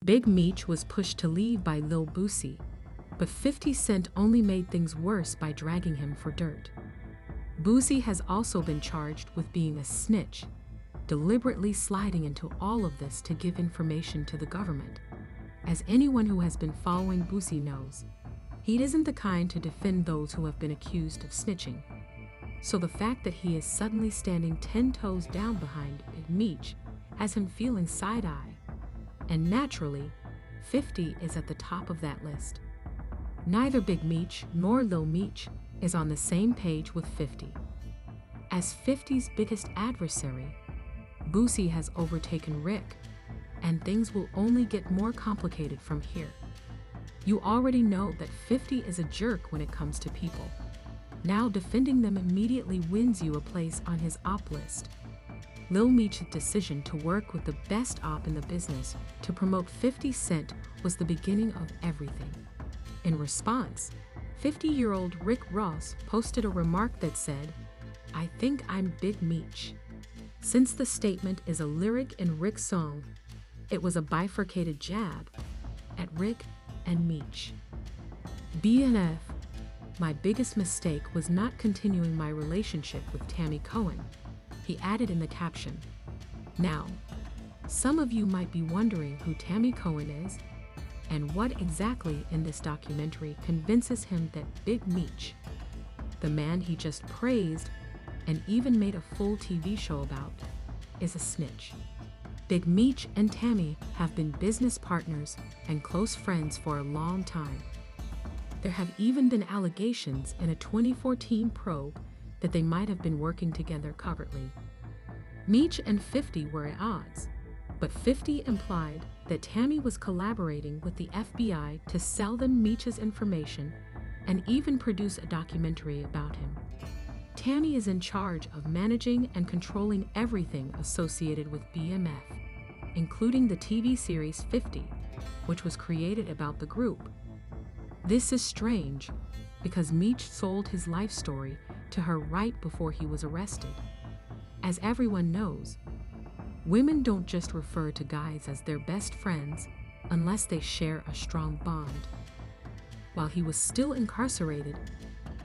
Big Meech was pushed to leave by Lil Boosie, but 50 Cent only made things worse by dragging him for dirt. Boosie has also been charged with being a snitch, deliberately sliding into all of this to give information to the government. As anyone who has been following Boosie knows, he isn't the kind to defend those who have been accused of snitching. So the fact that he is suddenly standing 10 toes down behind Big Meech has him feeling side-eye. And naturally, 50 is at the top of that list. Neither Big Meech nor Lil Meech is on the same page with 50. As 50's biggest adversary, Boosie has overtaken Rick, and things will only get more complicated from here. You already know that 50 is a jerk when it comes to people. Now defending them immediately wins you a place on his op list. Lil Meech's decision to work with the best op in the business to promote 50 Cent was the beginning of everything. In response, 50-year-old Rick Ross posted a remark that said, "I think I'm Big Meech." Since the statement is a lyric in Rick's song, it was a bifurcated jab at Rick and Meech. BNF, my biggest mistake was not continuing my relationship with Tammy Cohen, he added in the caption. Now, some of you might be wondering who Tammy Cohen is and what exactly in this documentary convinces him that Big Meech, the man he just praised and even made a full TV show about, is a snitch. Big Meech and Tammy have been business partners and close friends for a long time. There have even been allegations in a 2014 probe that they might have been working together covertly. Meech and 50 were at odds, but 50 implied that Tammy was collaborating with the FBI to sell them Meech's information and even produce a documentary about him. Tammy is in charge of managing and controlling everything associated with BMF, including the TV series 50, which was created about the group. This is strange because Meech sold his life story to her right before he was arrested. As everyone knows, women don't just refer to guys as their best friends unless they share a strong bond. While he was still incarcerated,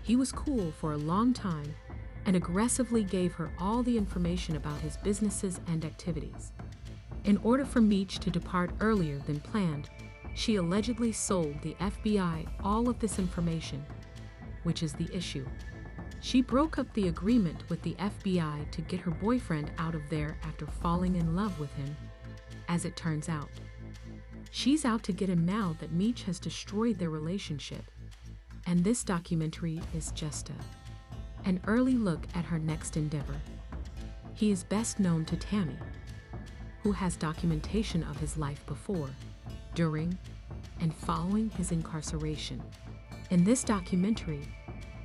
he was cool for a long time and aggressively gave her all the information about his businesses and activities. In order for Meech to depart earlier than planned, she allegedly sold the FBI all of this information, which is the issue. She broke up the agreement with the FBI to get her boyfriend out of there after falling in love with him, as it turns out. She's out to get him now that Meech has destroyed their relationship, and this documentary is just an early look at her next endeavor. He is best known to Tammy, who has documentation of his life before, during, and following his incarceration. In this documentary,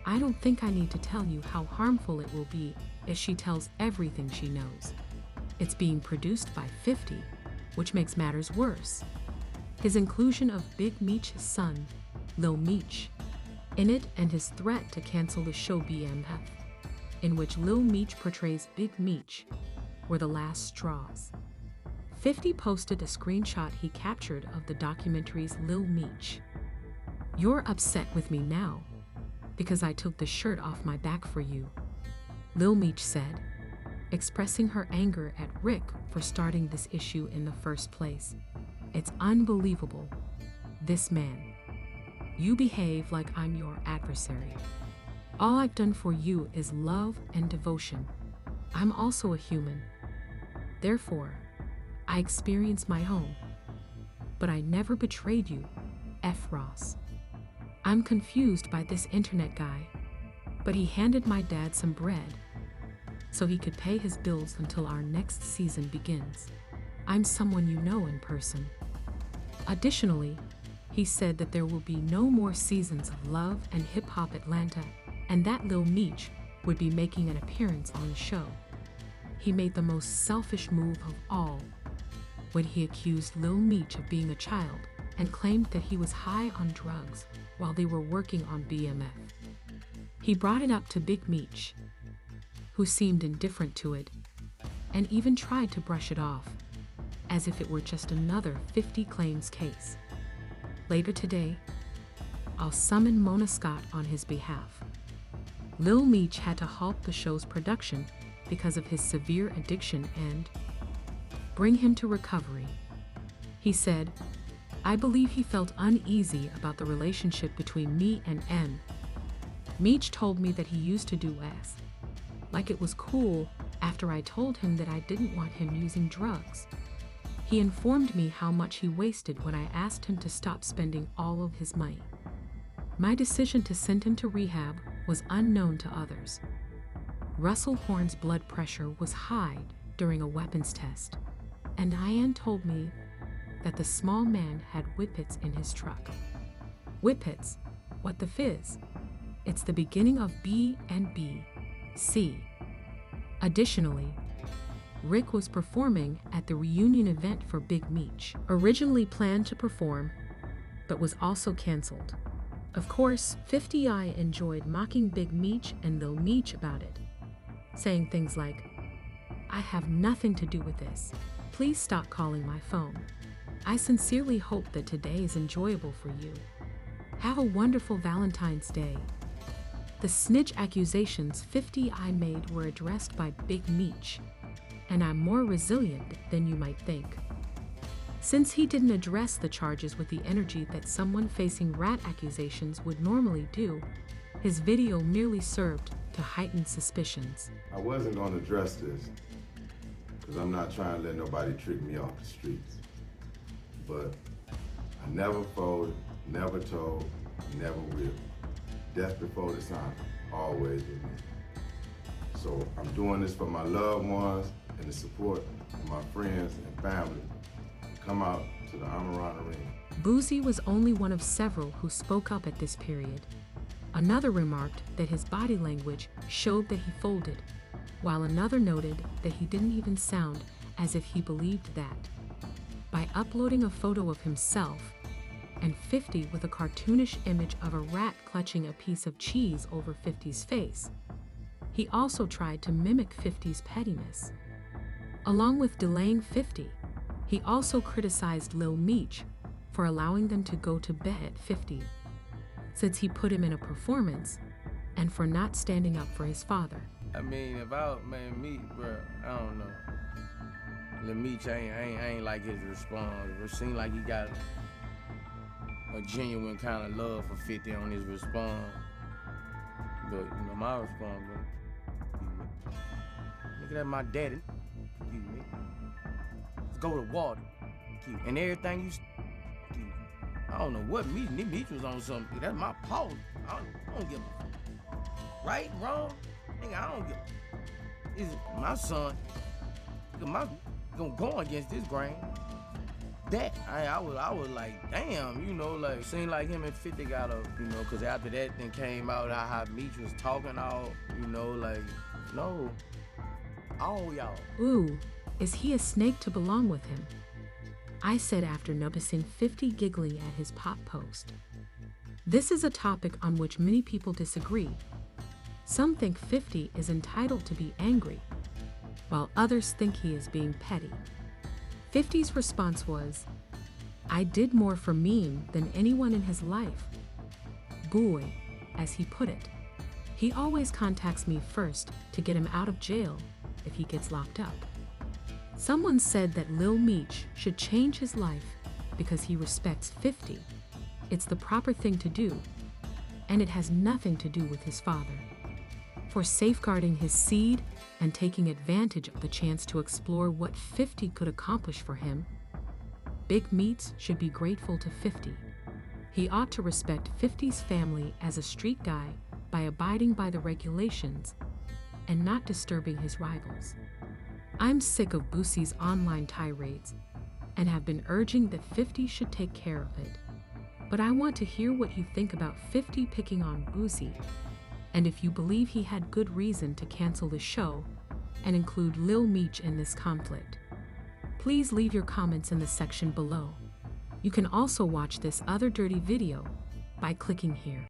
I don't think I need to tell you how harmful it will be if she tells everything she knows. It's being produced by 50, which makes matters worse. His inclusion of Big Meech's son, Lil Meech, in it and his threat to cancel the show BMF, in which Lil Meech portrays Big Meech, were the last straws. 50 posted a screenshot he captured of the documentary's Lil Meech. "You're upset with me now because I took the shirt off my back for you," Lil Meech said, expressing her anger at Rick for starting this issue in the first place. "It's unbelievable. This man. You behave like I'm your adversary. All I've done for you is love and devotion. I'm also a human. Therefore, I experience my own. But I never betrayed you, F. Ross. I'm confused by this internet guy, but he handed my dad some bread so he could pay his bills until our next season begins. I'm someone you know in person." Additionally, he said that there will be no more seasons of Love and Hip Hop Atlanta and that Lil Meech would be making an appearance on the show. He made the most selfish move of all when he accused Lil Meech of being a child and claimed that he was high on drugs while they were working on BMF. He brought it up to Big Meech, who seemed indifferent to it and even tried to brush it off. as if it were just another 50 claims case. Later today, I'll summon Mona Scott on his behalf. Lil Meech had to halt the show's production because of his severe addiction and bring him to recovery. He said, "I believe he felt uneasy about the relationship between me and M. Meech told me that he used to do less. Like it was cool after I told him that I didn't want him using drugs. He informed me how much he wasted when I asked him to stop spending all of his money. My decision to send him to rehab was unknown to others. Russell Horn's blood pressure was high during a weapons test, and Ian told me that the small man had whippets in his truck." Whippets, what the fizz? It's the beginning of B and B, C. Additionally, Rick was performing at the reunion event for Big Meech, originally planned to perform, but was also canceled. Of course, 50i enjoyed mocking Big Meech and Lil Meech about it, saying things like, "I have nothing to do with this. Please stop calling my phone. I sincerely hope that today is enjoyable for you. Have a wonderful Valentine's Day." The snitch accusations 50i made were addressed by Big Meech, and I'm more resilient than you might think. Since he didn't address the charges with the energy that someone facing rat accusations would normally do, his video merely served to heighten suspicions. I wasn't going to address this because I'm not trying to let nobody trick me off the streets. But I never folded, never told, never will. Death before the sign, always with me. So I'm doing this for my loved ones and the support of my friends and family. Come out to the Amarana Arena. Boosie was only one of several who spoke up at this period. Another remarked that his body language showed that he folded, while another noted that he didn't even sound as if he believed that. By uploading a photo of himself and 50 with a cartoonish image of a rat clutching a piece of cheese over 50's face, he also tried to mimic 50's pettiness. Along with delaying 50, he also criticized Lil Meech for allowing them to go to bed at 50, since he put him in a performance, and for not standing up for his father. I mean, if I, man, Meech, bro, I don't know. Lil Meech, I ain't like his response. It seemed like he got a genuine kind of love for 50 on his response. But, you know, my response was, look at that, my daddy. Let's go to water. And everything you, I don't know what Meech was on something. That's my pause. I don't give a right, wrong. Nigga, I don't give a. It's my son. My gonna go against this grain. That I was like, damn, you know, like seemed like him and 50 got a, you know, cause after that then came out how Meech was talking all, you know, like, no, all y'all. Ooh, is he a snake to belong with him? I said after noticing 50 giggling at his pop post. This is a topic on which many people disagree. Some think 50 is entitled to be angry, while others think he is being petty. 50's response was, "I did more for Meme than anyone in his life. Boy," as he put it. He always contacts me first to get him out of jail if he gets locked up. Someone said that Lil Meech should change his life because he respects 50. It's the proper thing to do, and it has nothing to do with his father. For safeguarding his seed and taking advantage of the chance to explore what 50 could accomplish for him, Big Meech should be grateful to 50. He ought to respect 50's family as a street guy by abiding by the regulations and not disturbing his rivals. I'm sick of Boosie's online tirades and have been urging that 50 should take care of it. But I want to hear what you think about 50 picking on Boosie, and if you believe he had good reason to cancel the show and include Lil Meech in this conflict. Please leave your comments in the section below. You can also watch this other dirty video by clicking here.